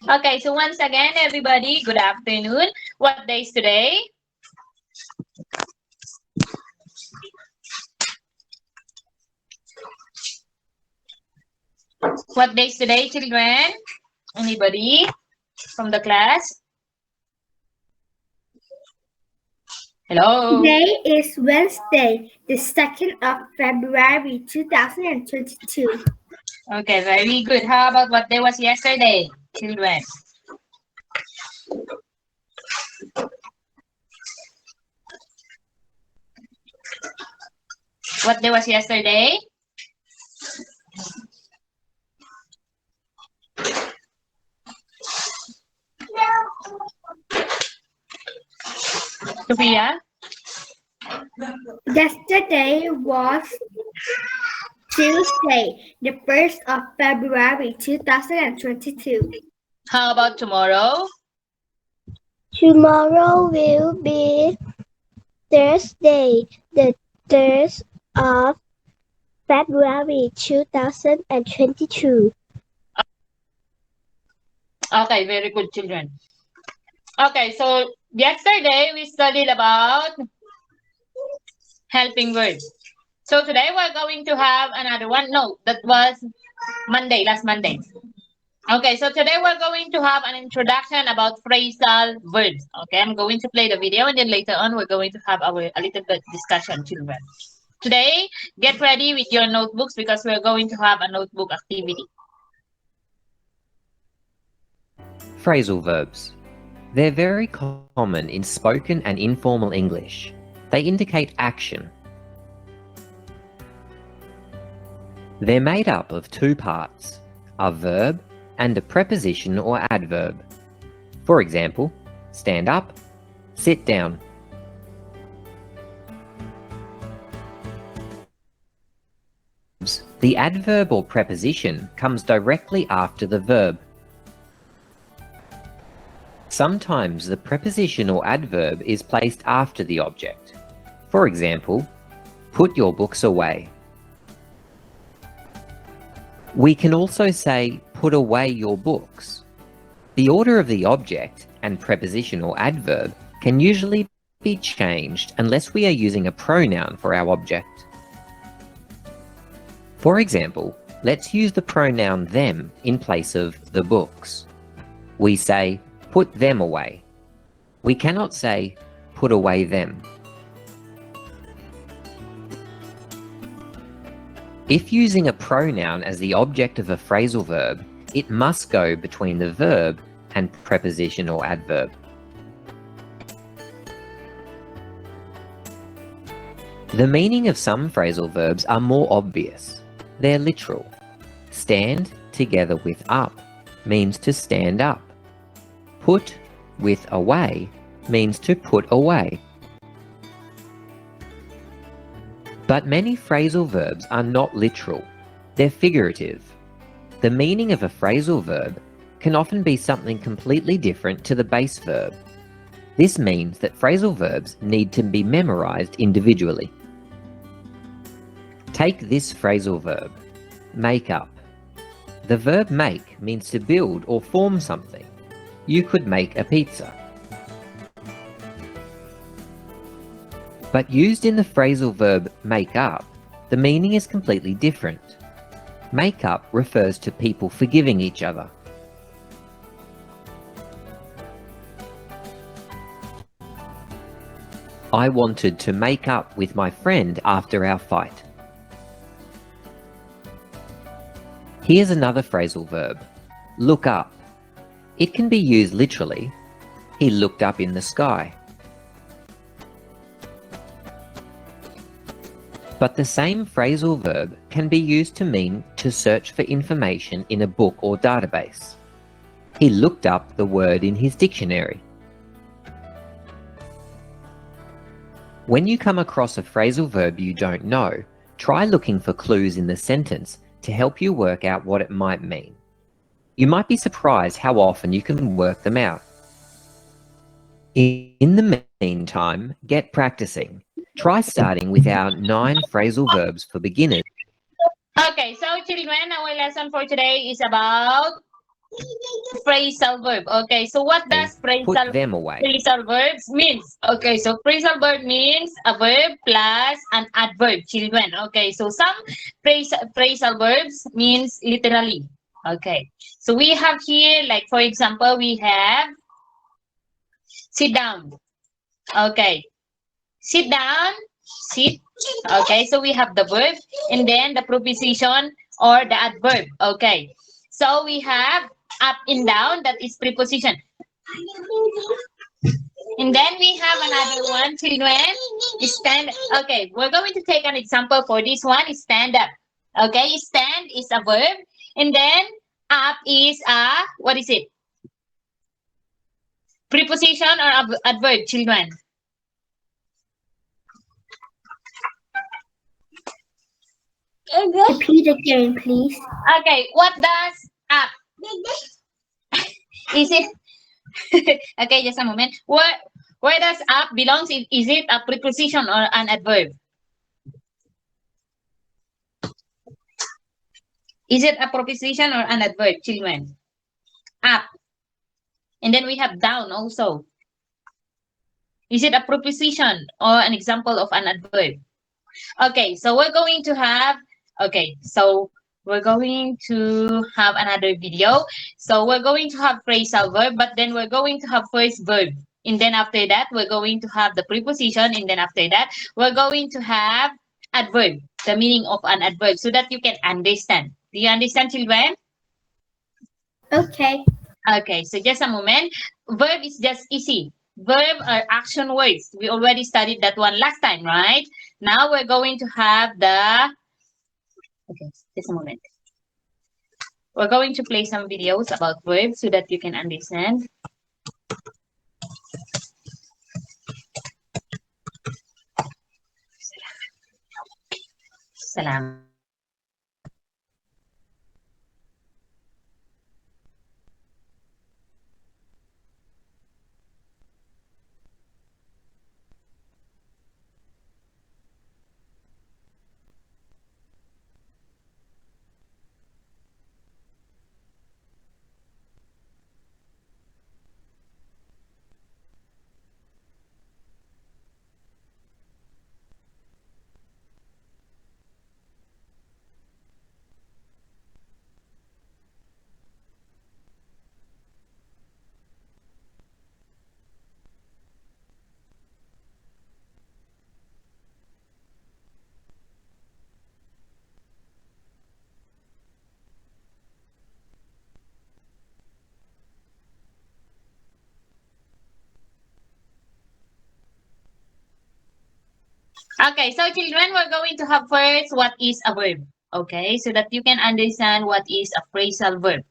Okay, so once again, everybody, good afternoon. What day is today? What day is today, children? Anybody from the class? Hello? Today is Wednesday, the 2nd of February, 2022. Okay, very good. How about what day was yesterday, children? What day was yesterday? Sophia? Yesterday was Tuesday, the 1st of February, 2022. How about tomorrow? Tomorrow will be Thursday, the 3rd of February 2022. Okay, very good, children. Okay, so yesterday we studied about helping words. So today we're going to have another one. No, that was Monday, last Monday. Okay, so today we're going to have an introduction about phrasal verbs. Okay, I'm going to play the video and then later on we're going to have a little bit discussion, children. Today, get ready with your notebooks because we're going to have a notebook activity. Phrasal verbs. They're very common in spoken and informal English. They indicate action. They're made up of two parts, a verb and a preposition or adverb. For example, stand up, sit down. The adverb or preposition comes directly after the verb. Sometimes the preposition or adverb is placed after the object. For example, put your books away. We can also say, put away your books. The order of the object and preposition or adverb can usually be changed unless we are using a pronoun for our object. For example, let's use the pronoun them in place of the books. We say, put them away. We cannot say, put away them. If using a pronoun as the object of a phrasal verb, it must go between the verb and preposition or adverb. The meaning of some phrasal verbs are more obvious. They're literal. Stand together with up means to stand up. Put with away means to put away. But many phrasal verbs are not literal. They're figurative. The meaning of a phrasal verb can often be something completely different to the base verb. This means that phrasal verbs need to be memorized individually. Take this phrasal verb, make up. The verb make means to build or form something. You could make a pizza. But used in the phrasal verb make up, the meaning is completely different. Make up refers to people forgiving each other. I wanted to make up with my friend after our fight. Here's another phrasal verb, look up. It can be used literally. He looked up in the sky. But the same phrasal verb can be used to mean to search for information in a book or database. He looked up the word in his dictionary. When you come across a phrasal verb you don't know, try looking for clues in the sentence to help you work out what it might mean. You might be surprised how often you can work them out. In the meantime, get practicing. Try starting with our 9 phrasal verbs for beginners Okay, so children, our lesson for today is about phrasal verb. Okay, so what does Put them away. phrasal verbs means? Okay, so phrasal verb means a verb plus an adverb, children. Okay, so some phrasal verbs means literally. Okay, so we have here, like for example, we have sit down. Okay, sit down, sit. Okay, so we have the verb and then the preposition or the adverb. Okay, so we have up and down, that is preposition. And then we have another one, children. Stand. Okay, we're going to take an example for this one. Stand up. Okay, stand is a verb, and then up is a, what is it? Preposition or adverb, children. Repeat again, please. Okay, what does up? Is it? Okay, just a moment. Where does up belongs? Is it a preposition or an adverb? Is it a preposition or an adverb, children? Up. And then we have down also. Is it a preposition or an example of an adverb? Okay, so we're going to have, okay, so we're going to have another video. So we're going to have phrasal verb, but then we're going to have first verb. And then after that, we're going to have the preposition. And then after that, we're going to have adverb, the meaning of an adverb, so that you can understand. Do you understand, children? Okay. Okay, so just a moment. Verb is just easy. Verb are action words. We already studied that one last time, right? Now we're going to have the... Okay, just a moment. We're going to play some videos about verbs so that you can understand. Salam. Okay, so children, we're going to have first what is a verb. Okay, so that you can understand what is a phrasal verb.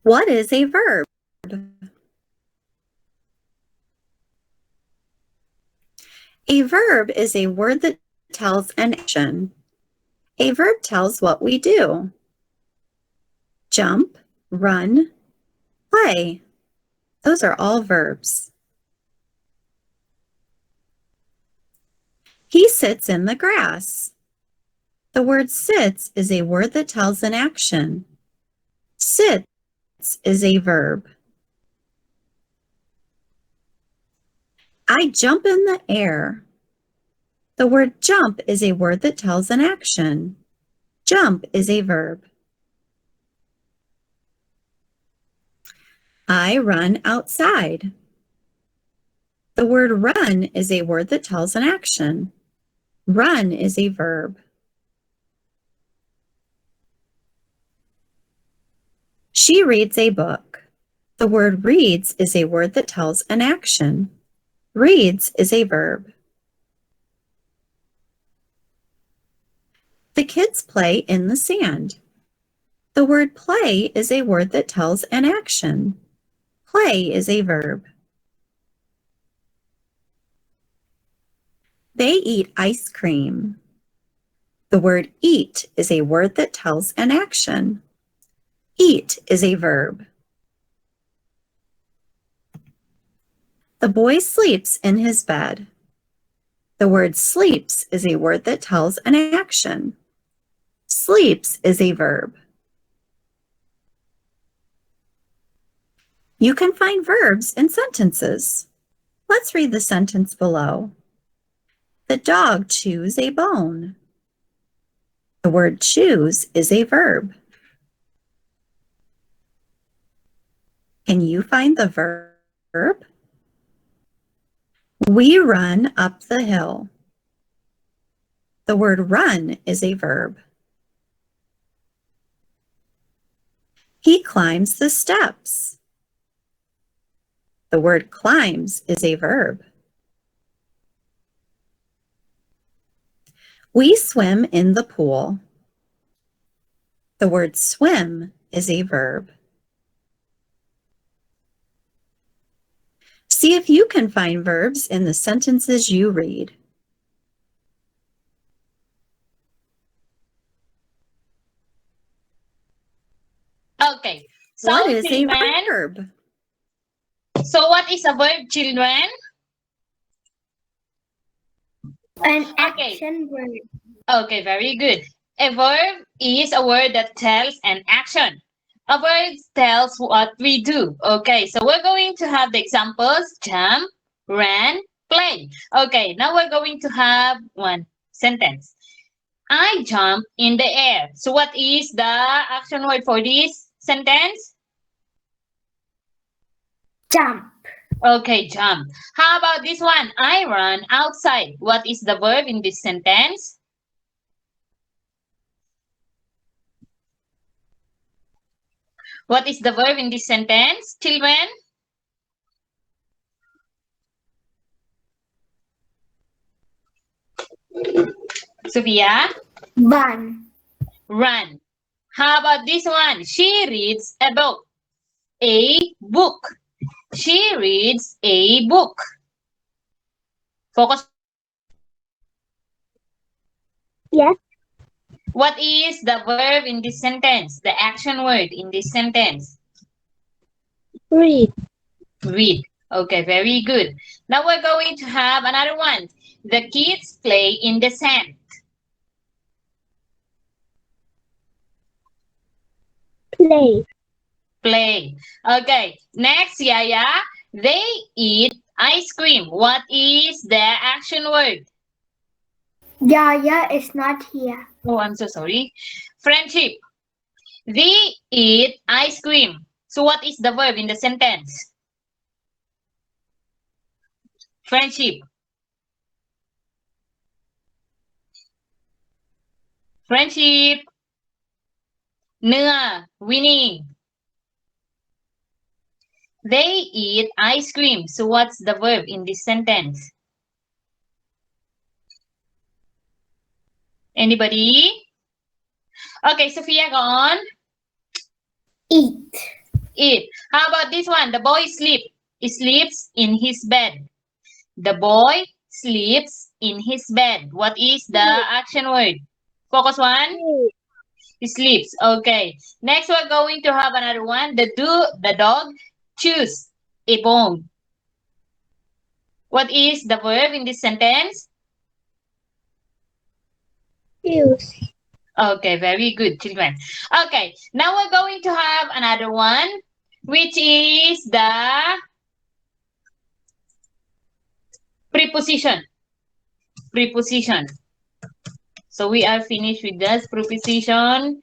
What is a verb? A verb is a word that tells an action. A verb tells what we do. Jump, run, play. Those are all verbs. He sits in the grass. The word sits is a word that tells an action. Sits is a verb. I jump in the air. The word jump is a word that tells an action. Jump is a verb. I run outside. The word run is a word that tells an action. Run is a verb. She reads a book. The word reads is a word that tells an action. Reads is a verb. The kids play in the sand. The word play is a word that tells an action. Play is a verb. They eat ice cream. The word eat is a word that tells an action. Eat is a verb. The boy sleeps in his bed. The word sleeps is a word that tells an action. Sleeps is a verb. You can find verbs in sentences. Let's read the sentence below. The dog chews a bone. The word choose is a verb. Can you find the verb? We run up the hill. The word run is a verb. He climbs the steps. The word climbs is a verb. We swim in the pool. The word swim is a verb. See if you can find verbs in the sentences you read. Okay. So, What is a children, verb? so what is a verb, children? An Okay. action word. Okay, very good. A verb is a word that tells an action. A verb tells what we do. Okay, so we're going to have the examples: jump, run, play. Okay, now we're going to have one sentence. I jump in the air. So what is the action word for this sentence? Jump. Okay, jump. How about this one? I run outside. What is the verb in this sentence? What is the verb in this sentence, children? Sophia? Run. Run. How about this one? She reads a book. A book. She reads a book. Focus. Yes. What is the verb in this sentence? The action word in this sentence? Read. Read. Okay, very good. Now we're going to have another one. The kids play in the sand. Play. Play. Okay, next, Yaya. They eat ice cream. What is the action word? Yaya is not here. Oh, I'm so sorry. Friendship. They eat ice cream. So what is the verb in the sentence? Friendship. Friendship. เนื้อ winning. They eat ice cream. So what's the verb in this sentence? Anybody? Okay, Sophia, go on. Eat. Eat. How about this one? The boy sleeps in his bed. The boy sleeps in his bed. What is the action word? Focus one. Read. He sleeps. Okay. Next, we're going to have another one. The dog chews a bone. What is the verb in this sentence? Use. Okay, very good, children. Okay, now we're going to have another one, which is the preposition. Preposition. So we are finished with this preposition.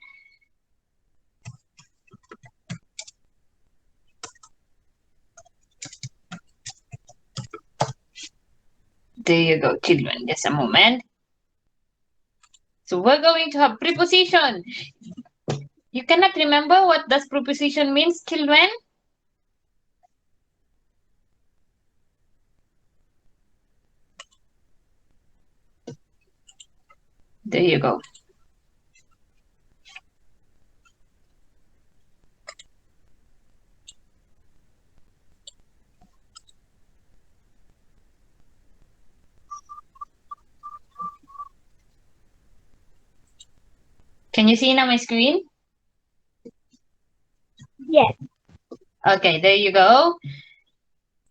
There you go, children. Just a moment. So we're going to have preposition. You cannot remember what does preposition means, children? There you go. Can you see now my screen? Yes. Okay, there you go.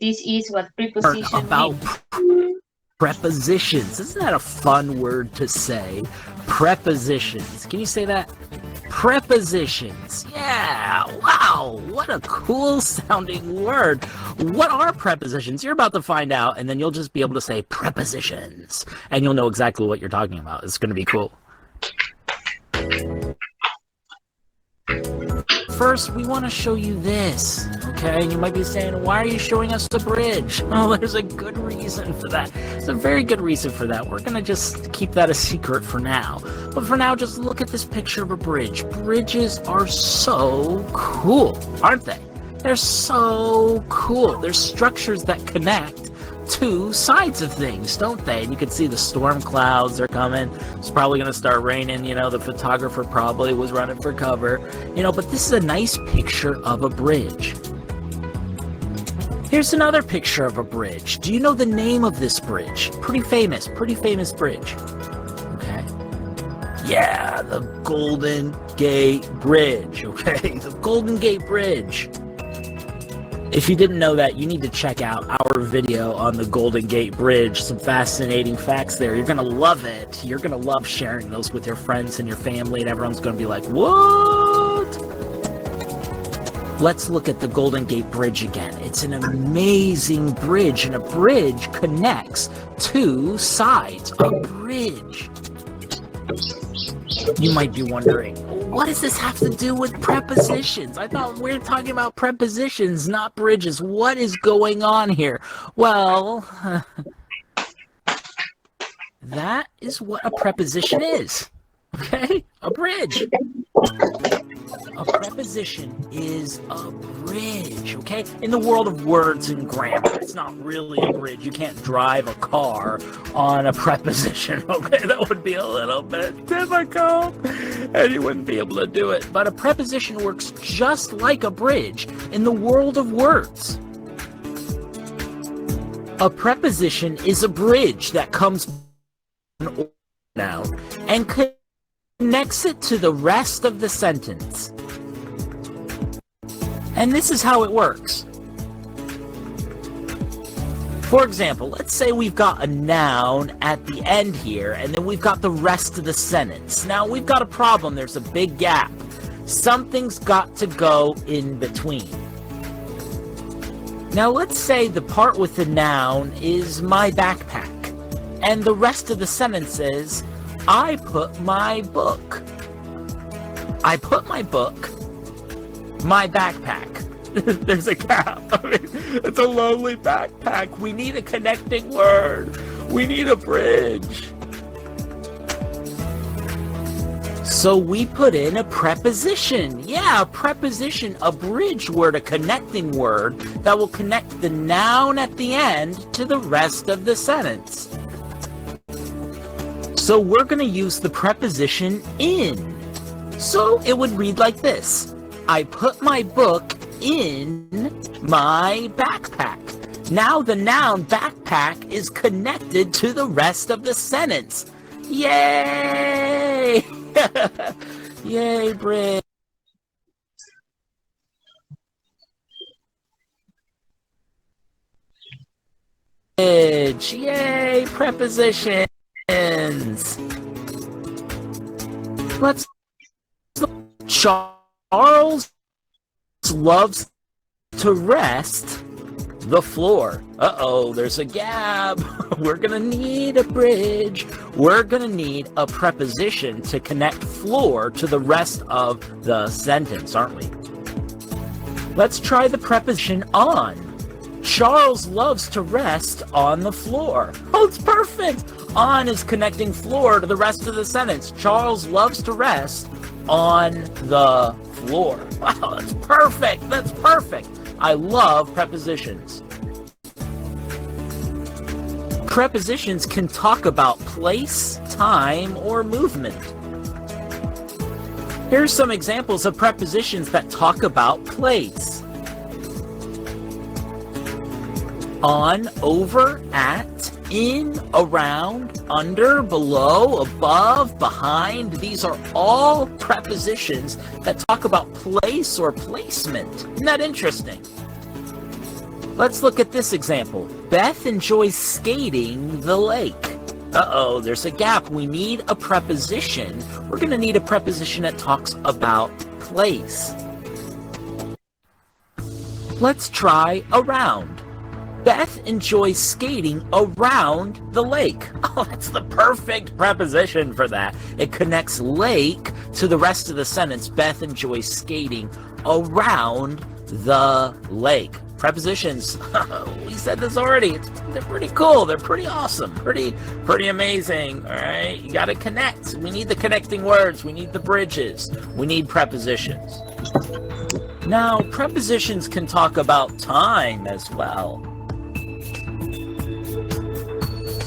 This is what preposition about means. Prepositions. Isn't that a fun word to say? Prepositions. Can you say that? Prepositions. Yeah. Wow. What a cool sounding word. What are prepositions? You're about to find out, and then you'll just be able to say prepositions, and you'll know exactly what you're talking about. It's going to be cool. First, we want to show you this, okay? And you might be saying, why are you showing us the bridge? Oh, there's a good reason for that. There's a very good reason for that. We're going to just keep that a secret for now. But for now, just look at this picture of a bridge. Bridges are so cool, aren't they? They're so cool. They're structures that connect two sides of things, don't they? And you can see the storm clouds are coming. It's probably going to start raining. You know, the photographer probably was running for cover. You know, but this is a nice picture of a bridge. Here's another picture of a bridge. Do you know the name of this bridge? Pretty famous bridge. Okay. Yeah, the Golden Gate Bridge. Okay, the Golden Gate Bridge. If you didn't know that, you need to check out our video on the Golden Gate Bridge. Some fascinating facts there. You're going to love it. You're going to love sharing those with your friends and your family, and everyone's going to be like, what? Let's look at the Golden Gate Bridge again. It's an amazing bridge, and a bridge connects two sides. A bridge. You might be wondering, what does this have to do with prepositions? I thought we were talking about prepositions, not bridges. What is going on here? Well, that is what a preposition is. Okay? A bridge. A preposition is a bridge, okay? In the world of words and grammar, it's not really a bridge. You can't drive a car on a preposition, okay? That would be a little bit difficult, and you wouldn't be able to do it. But a preposition works just like a bridge in the world of words. A preposition is a bridge that comes noun and connects it to the rest of the sentence. And this is how it works. For example, let's say we've got a noun at the end here, and then we've got the rest of the sentence. Now, we've got a problem. There's a big gap. Something's got to go in between. Now, let's say the part with the noun is my backpack, and the rest of the sentence is, I put my book. I put my book, my backpack. There's a gap. I mean, it's a lonely backpack. We need a connecting word. We need a bridge. So we put in a preposition. Yeah, a preposition, a bridge word, a connecting word that will connect the noun at the end to the rest of the sentence. So we're going to use the preposition in. So it would read like this. I put my book in my backpack. Now the noun backpack is connected to the rest of the sentence. Yay! Yay, bridge. Yay, prepositions. Let's look. Charles loves to rest the floor. Uh-oh, there's a gap. We're gonna need a bridge. We're gonna need a preposition to connect floor to the rest of the sentence, aren't we? Let's try the preposition on. Charles loves to rest on the floor. Oh, it's perfect. On is connecting floor to the rest of the sentence. Charles loves to rest on the floor. Wow, that's perfect. That's perfect. I love prepositions. Prepositions can talk about place, time, or movement. Here's some examples of prepositions that talk about place. On, over, at, in, around, under, below, above, behind. These are all prepositions that talk about place or placement. Isn't that interesting? Let's look at this example. Beth enjoys skating the lake. Uh-oh, there's a gap. We need a preposition. We're going to need a preposition that talks about place. Let's try around. Beth enjoys skating around the lake. Oh, that's the perfect preposition for that. It connects lake to the rest of the sentence. Beth enjoys skating around the lake. Prepositions, we said this already. They're pretty cool. They're pretty awesome. Pretty amazing. All right, you got to connect. We need the connecting words. We need the bridges. We need prepositions. Now, prepositions can talk about time as well.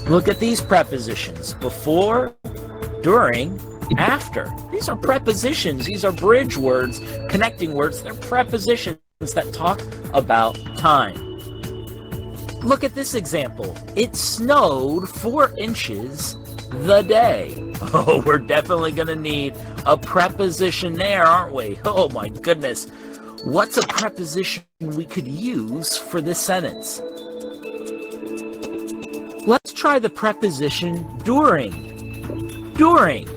Look at these prepositions: before, during, after. These are prepositions. These are bridge words, connecting words. They're prepositions that talk about time. Look at this example. It snowed 4 inches the day. Oh, we're definitely going to need a preposition there, aren't we? Oh my goodness. What's a preposition we could use for this sentence? Let's try the preposition during. During.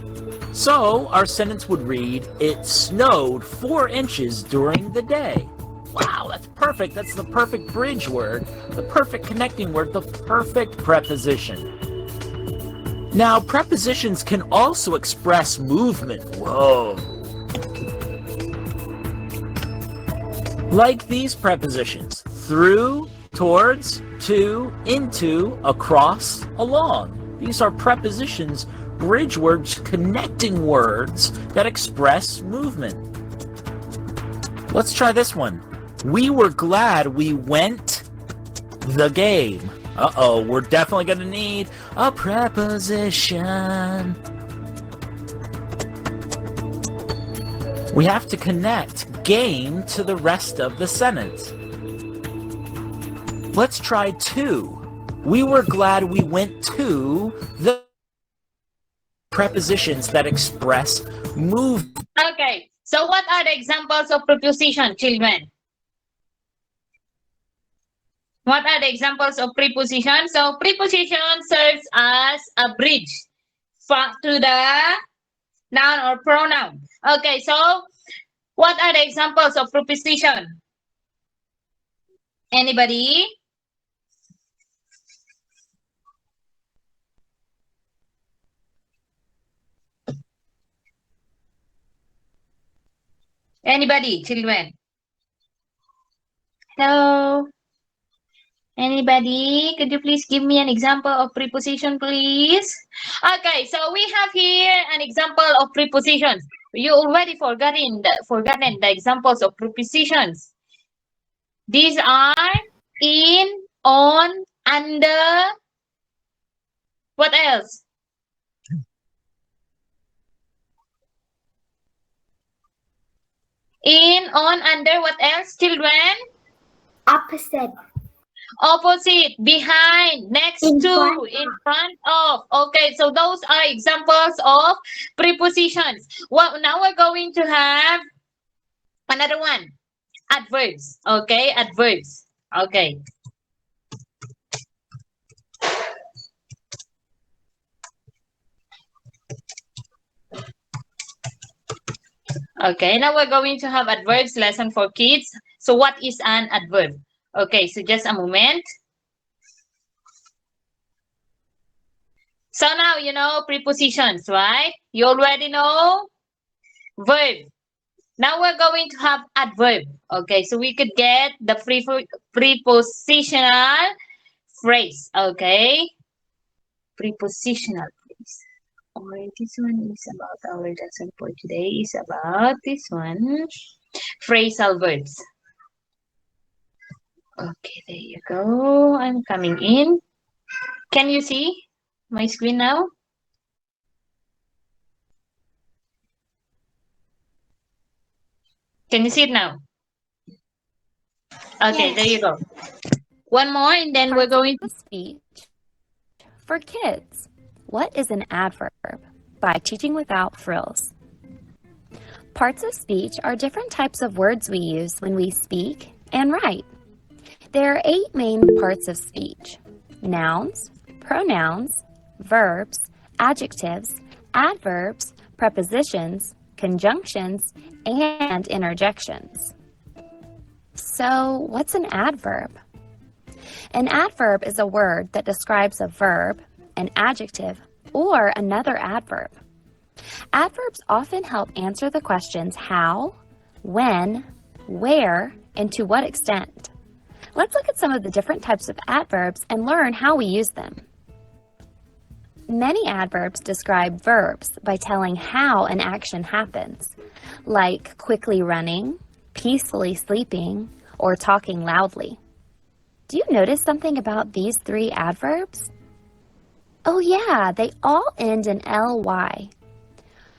So our sentence would read, it snowed 4 inches during the day. Wow, that's perfect. That's the perfect bridge word, the perfect connecting word, the perfect preposition. Now, prepositions can also express movement. Whoa. Like these prepositions: through, towards, to, into, across, along. These are prepositions, bridge words, connecting words that express movement. Let's try this one. We were glad we went the game. Uh-oh, we're definitely going to need a preposition. We have to connect game to the rest of the sentence. Let's try to. We were glad we went to the prepositions that express movement. Okay, so what are the examples of preposition, children? What are the examples of preposition? So preposition serves as a bridge to the noun or pronoun. Okay, so what are the examples of preposition? Anybody? Anybody, children? Hello? Anybody? Could you please give me an example of preposition, please? Okay, so we have here an example of prepositions. You already forgotten the examples of prepositions. These are in, on, under. What else? In, on, under. What else, children? Opposite. Opposite, behind, next In to, front in front of. Okay, so those are examples of prepositions. Well, now we're going to have another one. Adverbs. Okay, adverbs. Okay. Okay, now we're going to have adverbs lesson for kids. So what is an adverb? Okay, so just a moment. So now you know prepositions, right? You already know verb. Now we're going to have adverb. Okay, so we could get the prepositional phrase. Okay, prepositional phrase. Alright, this one is about our lesson for today. Is about this one, phrasal verbs. Okay, there you go. I'm coming in. Can you see my screen now? Can you see it now? Okay, Yes. there you go. One more, and then we're going to Speech for kids. What is an adverb? By Teaching Without Frills. Parts of speech are different types of words we use when we speak and write. There are 8 main parts of speech. nouns, pronouns, verbs, adjectives, adverbs, prepositions, conjunctions, and interjections. So, what's an adverb? An adverb is a word that describes a verb, an adjective, or another adverb. Adverbs often help answer the questions how, when, where, and to what extent. Let's look at some of the different types of adverbs and learn how we use them. Many adverbs describe verbs by telling how an action happens, like quickly running, peacefully sleeping, or talking loudly. Do you notice something about these three adverbs? Oh yeah, they all end in ly.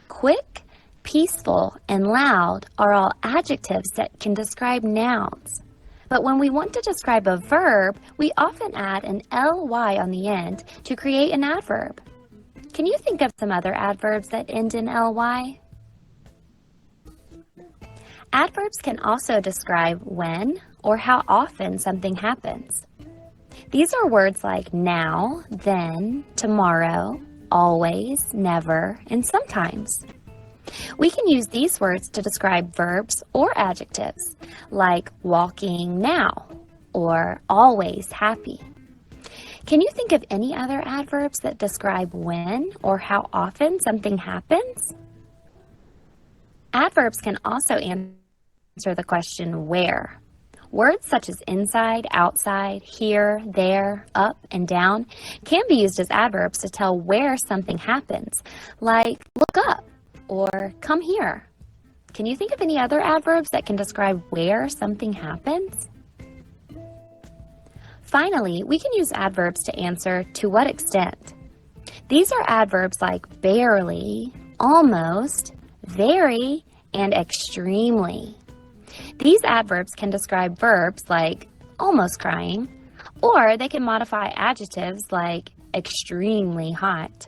Quick, peaceful, and loud are all adjectives that can describe nouns. But when we want to describe a verb, we often add an ly on the end to create an adverb. Can you think of some other adverbs that end in ly? Adverbs can also describe when or how often something happens. These are words like now, then, tomorrow, always, never, and sometimes. We can use these words to describe verbs or adjectives, like walking now or always happy. Can you think of any other adverbs that describe when or how often something happens? Adverbs can also answer the question where. Words such as inside, outside, here, there, up, and down can be used as adverbs to tell where something happens, like look up or come here. Can you think of any other adverbs that can describe where something happens? Finally, we can use adverbs to answer to what extent. These are adverbs like barely, almost, very, and extremely. These adverbs can describe verbs like almost crying, or they can modify adjectives like extremely hot,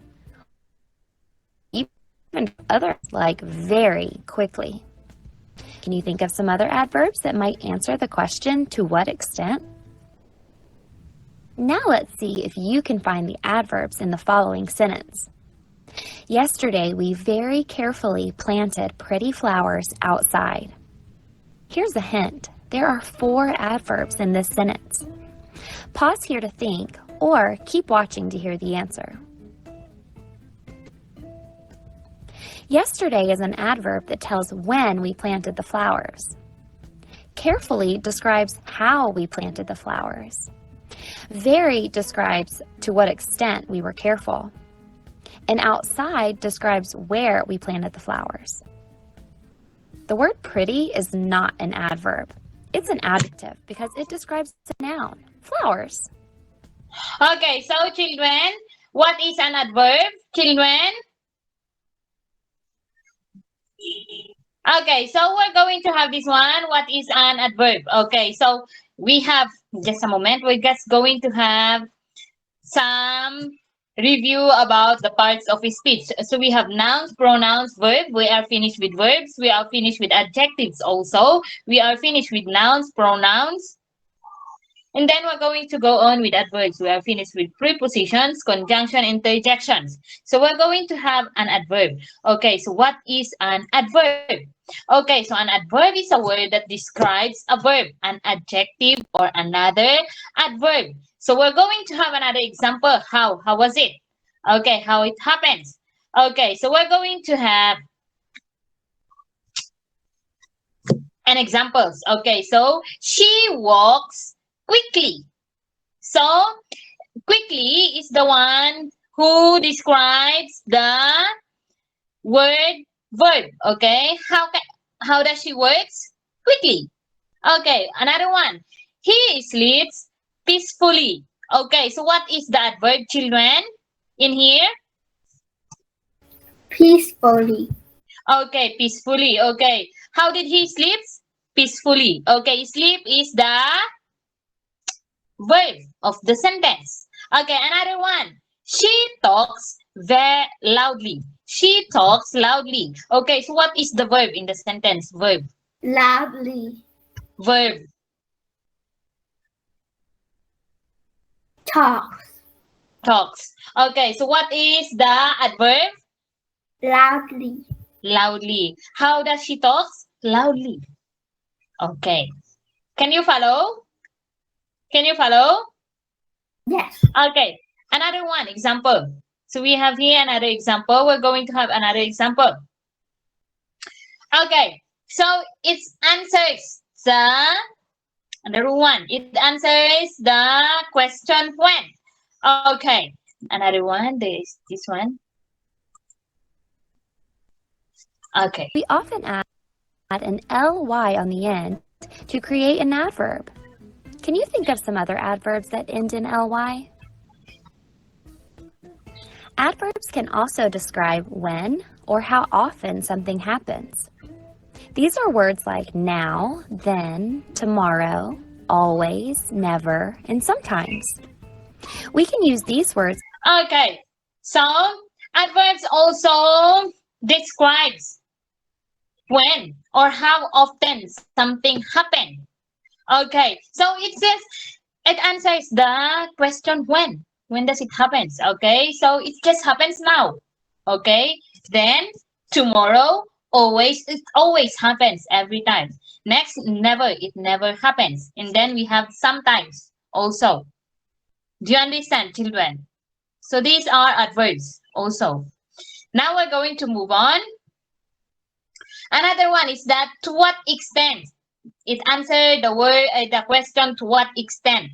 even others like very quickly. Can you think of some other adverbs that might answer the question to what extent? Now let's see if you can find the adverbs in the following sentence. Yesterday, we very carefully planted pretty flowers outside. Here's a hint. There are 4 adverbs in this sentence. Pause here to think, or keep watching to hear the answer. Yesterday is an adverb that tells when we planted the flowers. Carefully describes how we planted the flowers. Very describes to what extent we were careful. And outside describes where we planted the flowers. The word pretty is not an adverb. It's an adjective because it describes a noun, flowers. Okay, so children, what is an adverb? Children? Okay, so we're going to have this one. What is an adverb? Okay, so we have, just a moment, we're just going to have some review about the parts of speech. So we have nouns, pronouns, verb. We are finished with verbs. We are finished with adjectives also. We are finished with nouns, pronouns. And then we're going to go on with adverbs. We are finished with prepositions, conjunction, interjections. So we're going to have an adverb. Okay, so what is an adverb? Okay, so an adverb is a word that describes a verb, an adjective, or another adverb. So we're going to have another example. How was it? Okay, how it happens. Okay, so we're going to have an examples. Okay, so she walks quickly. So quickly is the one who describes the word verb. Okay, how does she works? Quickly. Okay, another one. He sleeps peacefully. Okay, so what is the adverb, children, in here? Peacefully. Okay, peacefully. Okay, how did he sleep? Peacefully. Okay, sleep is the verb of the sentence. Okay, another one. She talks very loudly. She talks loudly. Okay, so what is the verb in the sentence? Verb. Loudly. Verb. Talks. Talks. Okay, so what is the adverb? Loudly. Loudly. How does she talk? Loudly. Okay. Can you follow? Can you follow? Yes. Okay. Another one example. So we have here another example. We're going to have another example. Okay. So it answers the another one. It answers the question when. Okay. Another one. There's this one. Okay. We often add an ly on the end to create an adverb. Can you think of some other adverbs that end in ly? Adverbs can also describe when or how often something happens. These are words like now, then, tomorrow, always, never, and sometimes. We can use these words. Okay. So adverbs also describes when or how often something happens. Okay. So it answers the question when. When does it happen? Okay. So it just happens now. Okay. Then tomorrow, always, it always happens every time. Next, never, it never happens. And then we have sometimes also. Do you understand, children? So these are adverbs also. Now we're going to move on. Another one is that to what extent. It answered the question to what extent.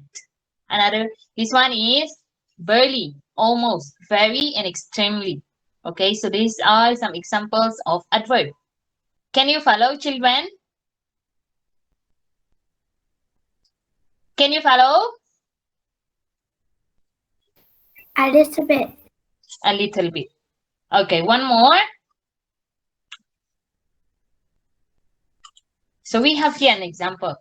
This one is barely, almost, very, and extremely. Okay, so these are some examples of adverb. Can you follow, children? Can you follow? A little bit. A little bit. Okay, one more. So we have here an example.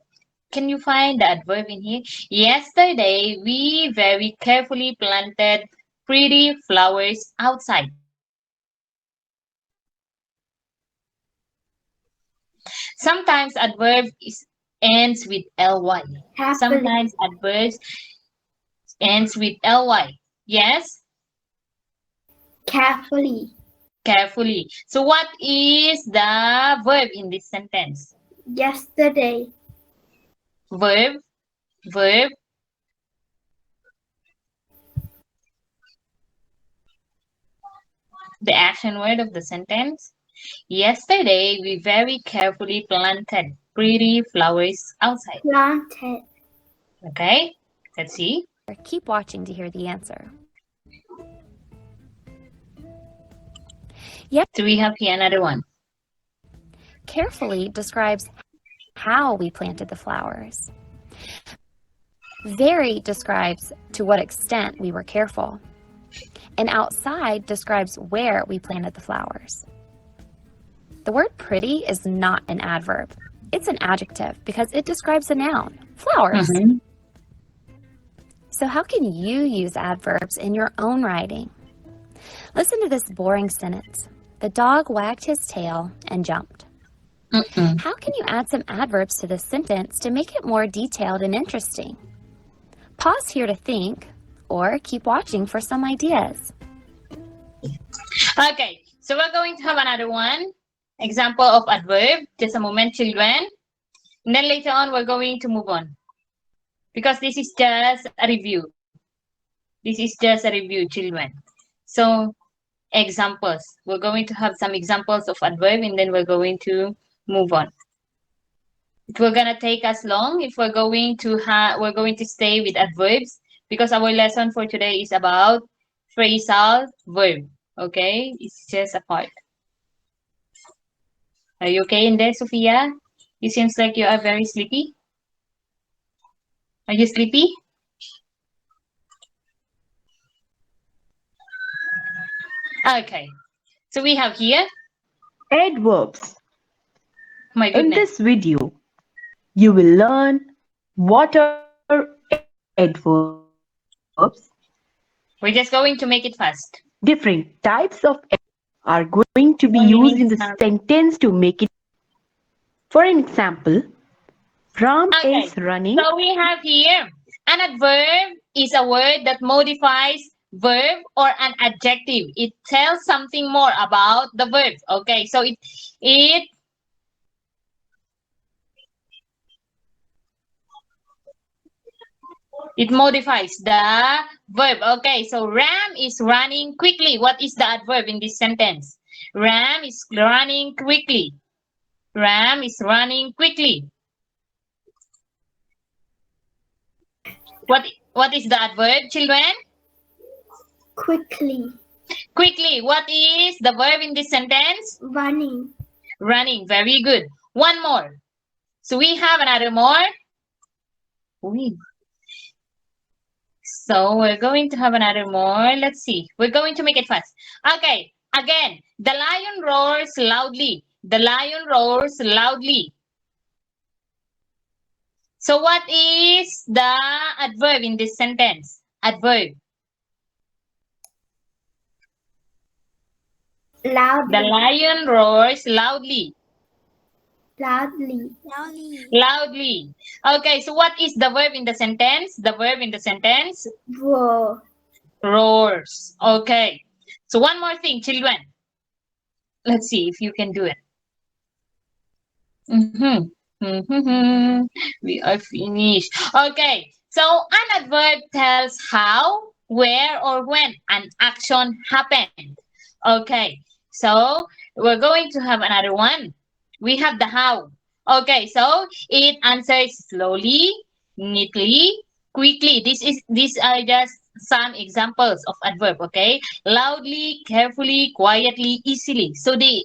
Can you find the adverb in here? Yesterday, we very carefully planted pretty flowers outside. Sometimes adverb ends with ly. Carefully. Sometimes adverbs ends with ly. Yes? Carefully. Carefully. So what is the verb in this sentence? Yesterday. Verb. Verb. The action word of the sentence. Yesterday, we very carefully planted pretty flowers outside. Planted. Okay, let's see. Keep watching to hear the answer. So we have here another one. Carefully describes how we planted the flowers. Very describes to what extent we were careful. And outside describes where we planted the flowers. The word pretty is not an adverb. It's an adjective because it describes a noun, flowers. So how can you use adverbs in your own writing? Listen to this boring sentence. The dog wagged his tail and jumped. How can you add some adverbs to this sentence to make it more detailed and interesting? Pause here to think, or keep watching for some ideas. Okay, so we're going to have another one. Example of adverb. Just a moment, children. And then later on, we're going to move on. Because this is just a review. This is just a review, children. So, examples. We're going to have some examples of adverb and then we're going to move on. It will gonna take us long if we're going to stay with adverbs because our lesson for today is about phrasal verb. Okay, it's just a part. Are you okay in there, Sophia? It seems like you are very sleepy. Are you sleepy? Okay, so we have here. Adverbs. My In goodness. this video, you will learn what are adverbs, We're just going to make it fast. different types of adverbs are going to be Only used in means the sentence to make it. For an example, Ram Okay, is running. So we have here an adverb is a word that modifies verb or an adjective. It tells something more about the verb. Okay, so it modifies the verb. Okay, so Ram is running quickly. What is the adverb in this sentence? Ram is running quickly. Ram is running quickly. What is the adverb, children? Quickly. Quickly. What is the verb in this sentence? Running. Running. Very good. One more. So we have another more. So we're going to have another more. Let's see. We're going to make it fast. Okay. Again, the lion roars loudly. The lion roars loudly. So what is the adverb in this sentence? Adverb. Loudly. The lion roars loudly. Loudly. Loudly. Okay, so what is the verb in the sentence? The verb in the sentence? Roar. Roars. Okay. So one more thing, children. Let's see if you can do it. We are finished. Okay. So an adverb tells how, where, or when an action happened. Okay. So we're going to have another one. We have the how. Okay. So it answers slowly, neatly, quickly. These are just some examples of adverb. Okay. Loudly, carefully, quietly, easily. So they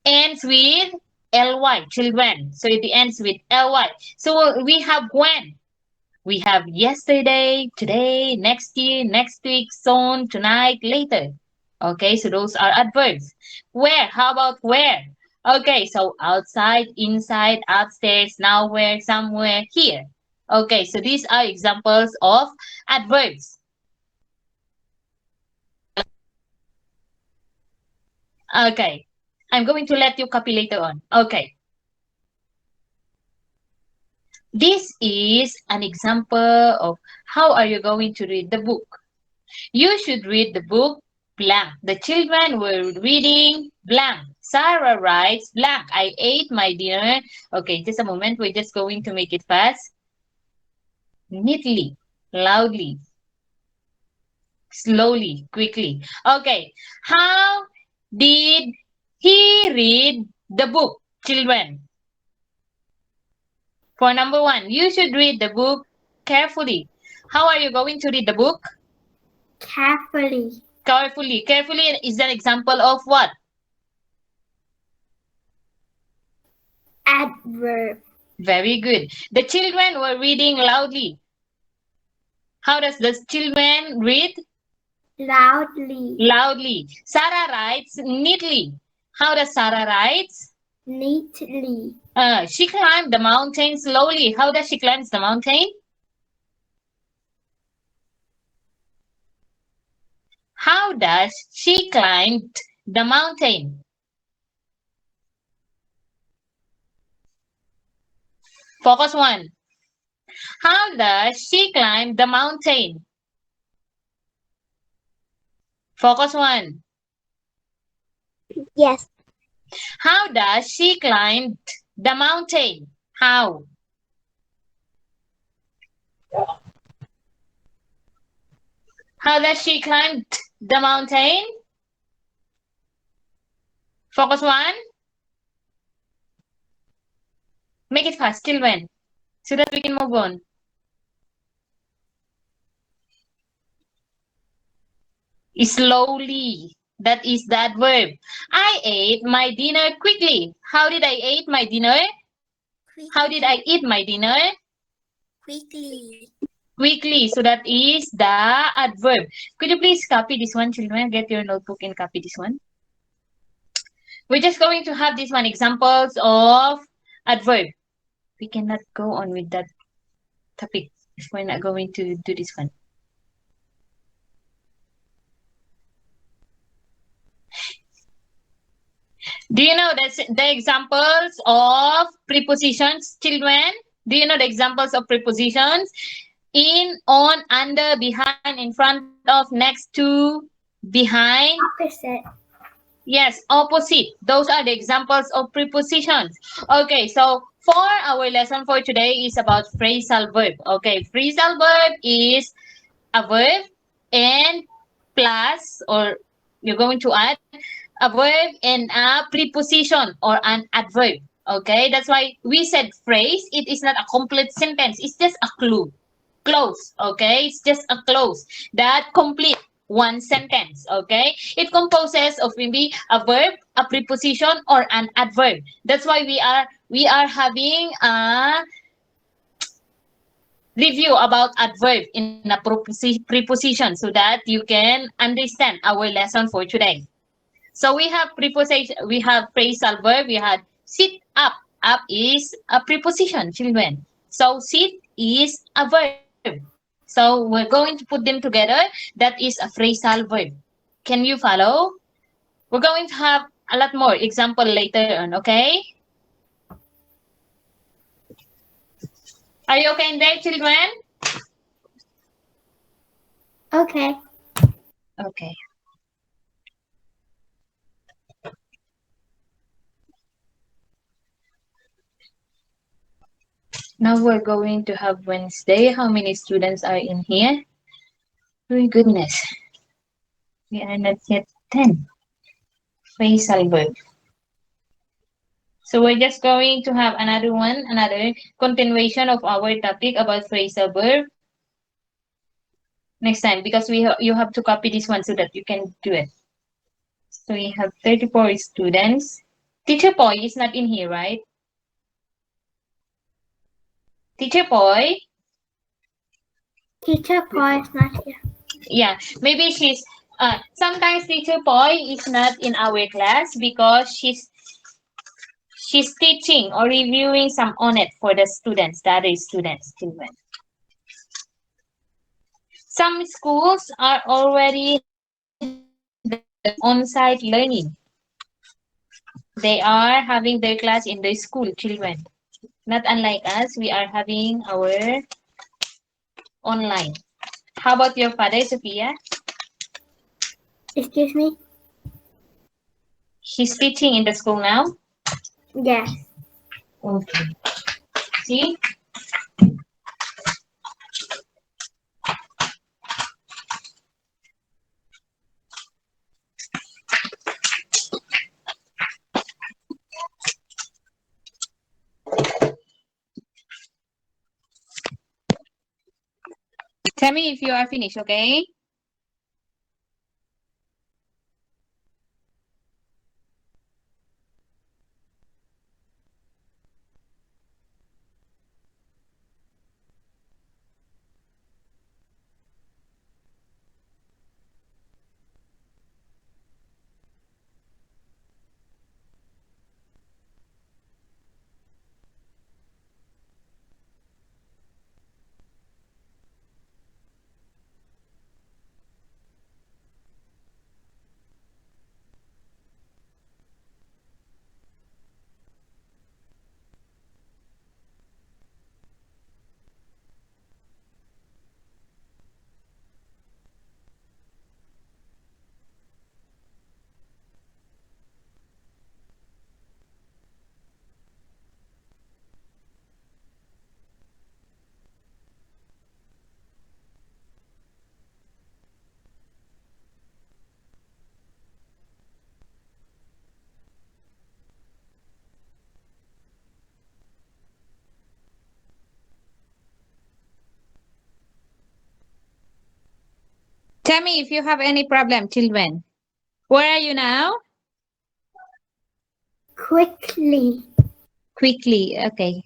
ends with ly, children. So it ends with ly. So we have when. We have yesterday, today, next year, next week, soon, tonight, later. Okay, so those are adverbs. Where? How about where? Okay, so outside, inside, upstairs, nowhere, somewhere, here. Okay, so these are examples of adverbs. Okay, I'm going to let you copy later on. Okay. This is an example of how are you going to read the book. You should read the book blank. The children were reading blank. Sarah writes blank. I ate my dinner. Okay, just a moment. We're just going to make it fast. Neatly, loudly, slowly, quickly. Okay, how did he read the book, children? For number one, you should read the book carefully. How are you going to read the book? Carefully. Carefully. Carefully is an example of what? Adverb. Very good. The children were reading loudly. How does the children read? Loudly. Loudly. Sarah writes neatly. How does Sarah write? Neatly. She climbed the mountain slowly. How does she climb the mountain? How does she climb the mountain? Focus one. How does she climb the mountain? Focus one. Yes. How does she climb the mountain? How? How does she climb the mountain? Focus one. Make it fast, children, so that we can move on. Slowly. That is the adverb. I ate my dinner quickly. How did I eat my dinner? How did I eat my dinner? Quickly. Quickly. So that is the adverb. Could you please copy this one, children? Get your notebook and copy this one. We're just going to have this one, examples of adverb. We cannot go on with that topic if we're not going to do this one. Do you know the examples of prepositions, children? Do you know the examples of prepositions? In, on, under, behind, in front of, next to, behind. Opposite. Yes, opposite. Those are the examples of prepositions. Okay, so for our lesson for today is about phrasal verb. Okay, phrasal verb is a verb and plus, or you're going to add a verb and a preposition or an adverb. Okay, that's why we said phrase. It is not a complete sentence. It's just a clue. Close. Okay, it's just a close that complete one sentence. Okay, it composes of maybe a verb, a preposition, or an adverb. That's why we are having a review about adverb in a preposition so that you can understand our lesson for today. So we have preposition, we have phrasal verb, we had sit up. Up is a preposition, children. So sit is a verb. So we're going to put them together. That is a phrasal verb. Can you follow? We're going to have a lot more example later on, okay? Are you okay in there, children? Okay. Okay. Now we're going to have Wednesday. How many students are in here? Oh goodness. We are not yet 10. Phrasal verb. So we're just going to have another continuation of our topic about phrasal verb next time because you have to copy this one so that you can do it. So we have 34 students. Teacher Boy is not in here, right? Teacher Boy? Teacher Paul is not here. Yeah, maybe she's sometimes Teacher Boy is not in our class because she's teaching or reviewing some on it for the students, the other students, children. Some schools are already on-site learning. They are having their class in the school, children. Not unlike us, we are having our online. How about your father, Sophia? Excuse me? He's teaching in the school now? Yes. Okay. See? Tell me if you are finished, okay? Tell me if you have any problem, children. Where are you now? Quickly. Quickly, okay.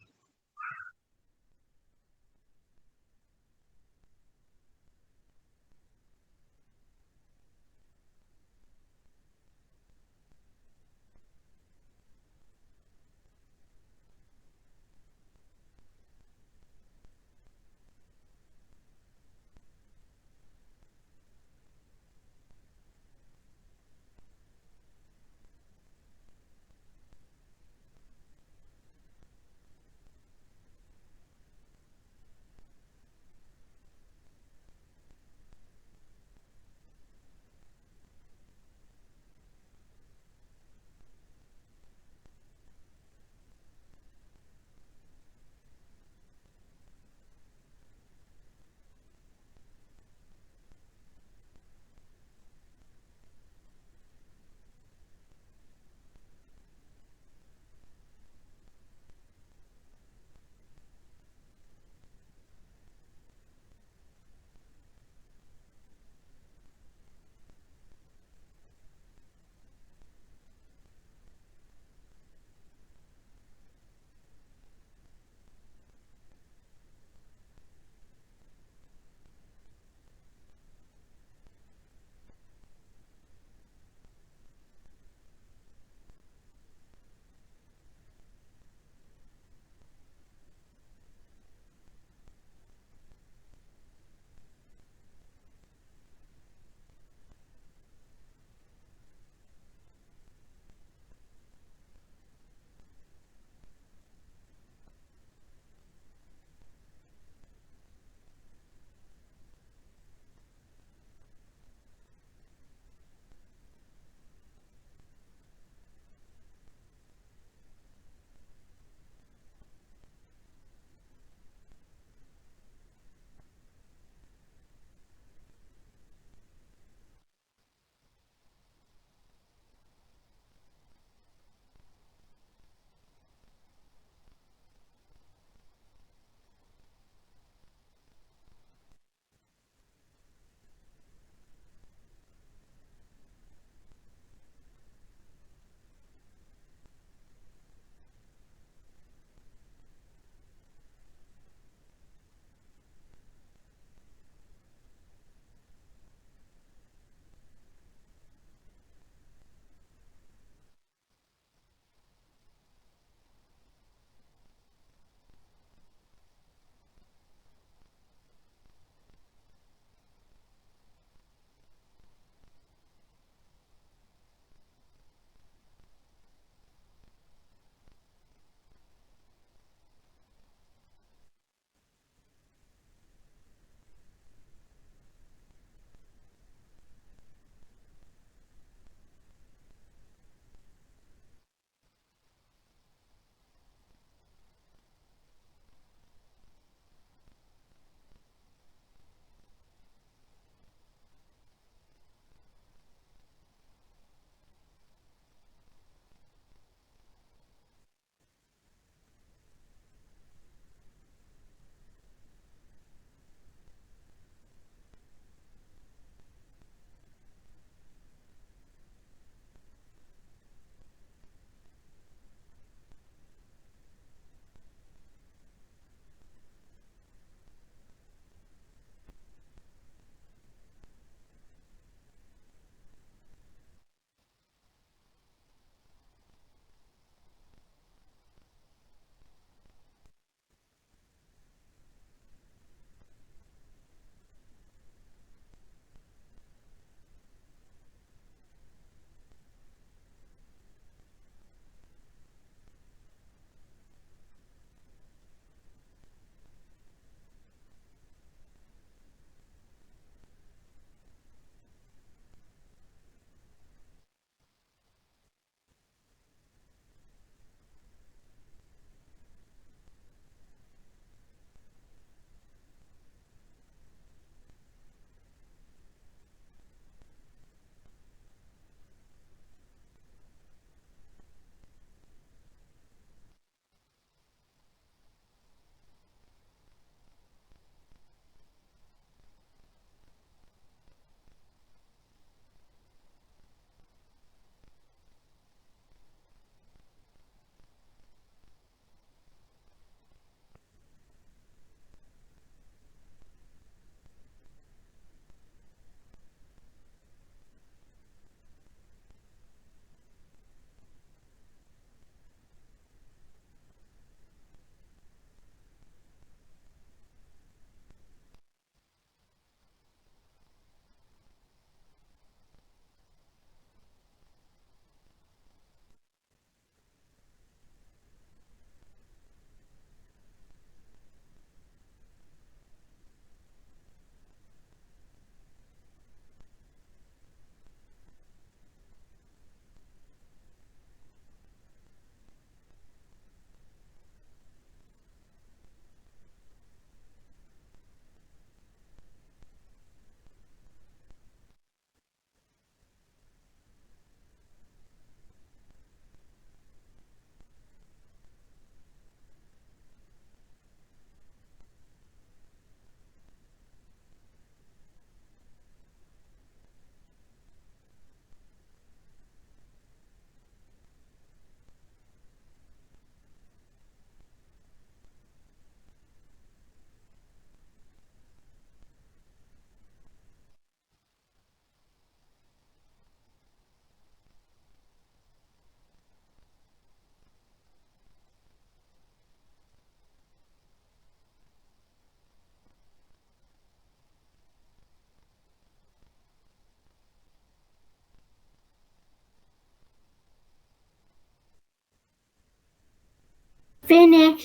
Finish.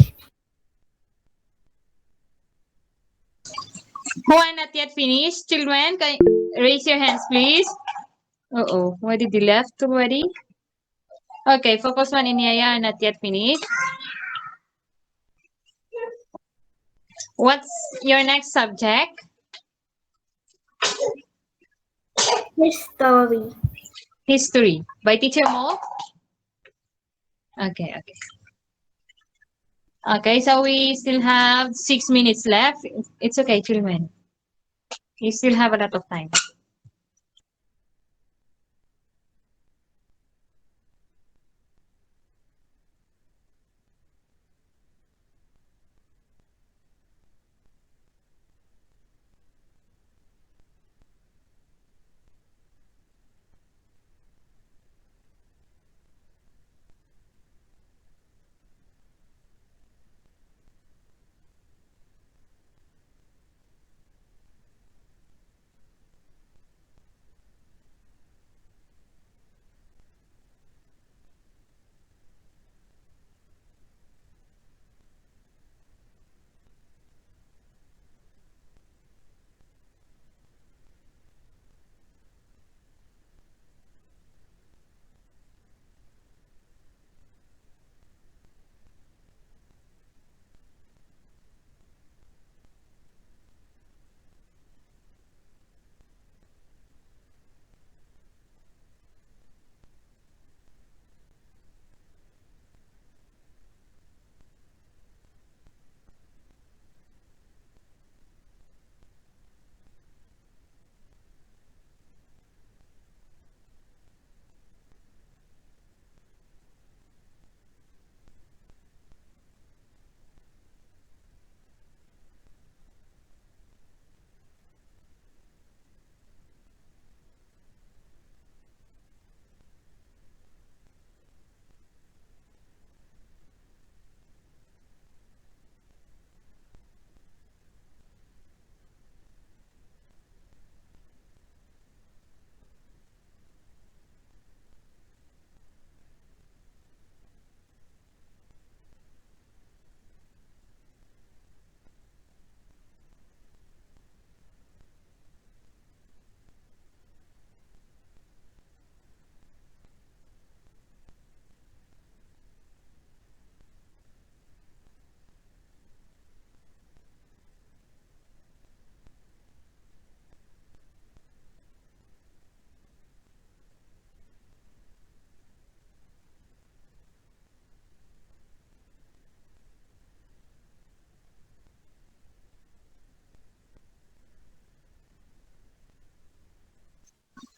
Who are not yet finished, children? Can raise your hands, please. Uh-oh, why did you left already? Okay, focus one in Yaya are not yet finished. What's your next subject? History. History. By Teacher Mo? Okay, okay. Okay, so we still have 6 minutes left. It's okay, children. You still have a lot of time.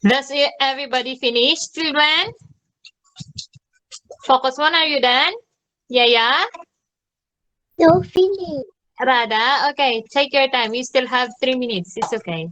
Does everybody finish, children? Focus one, are you done? Yaya? No, finish. Rada? Okay, take your time. You still have 3 minutes. It's okay.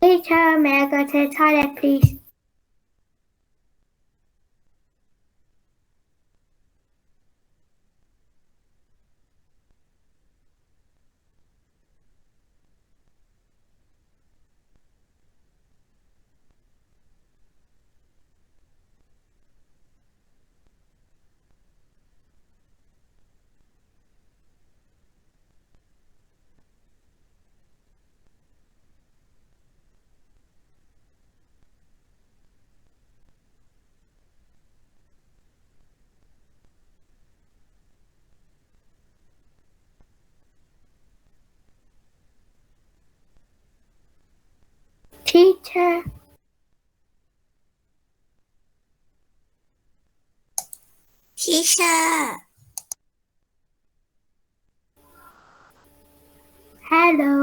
Teacher, may I go to the toilet, please? Teacher. Teacher Hello.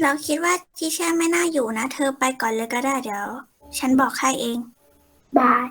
เราคิดว่าทีเชอร์ไม่น่าอยู่นะ เธอไปก่อนเลยก็ได้เดี๋ยว ฉันบอกให้เอง Bye.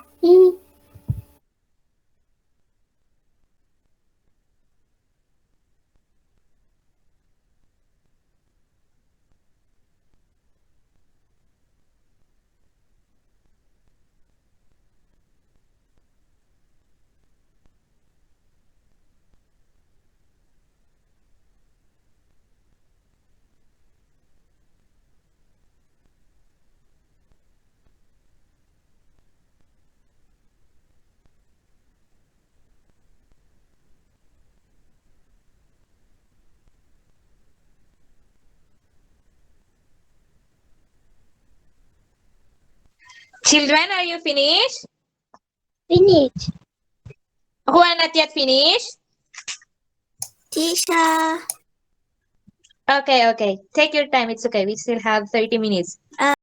Children, are you finished? finish Who are not yet finished? teacher Okay. Take your time. It's okay. We still have 30 minutes.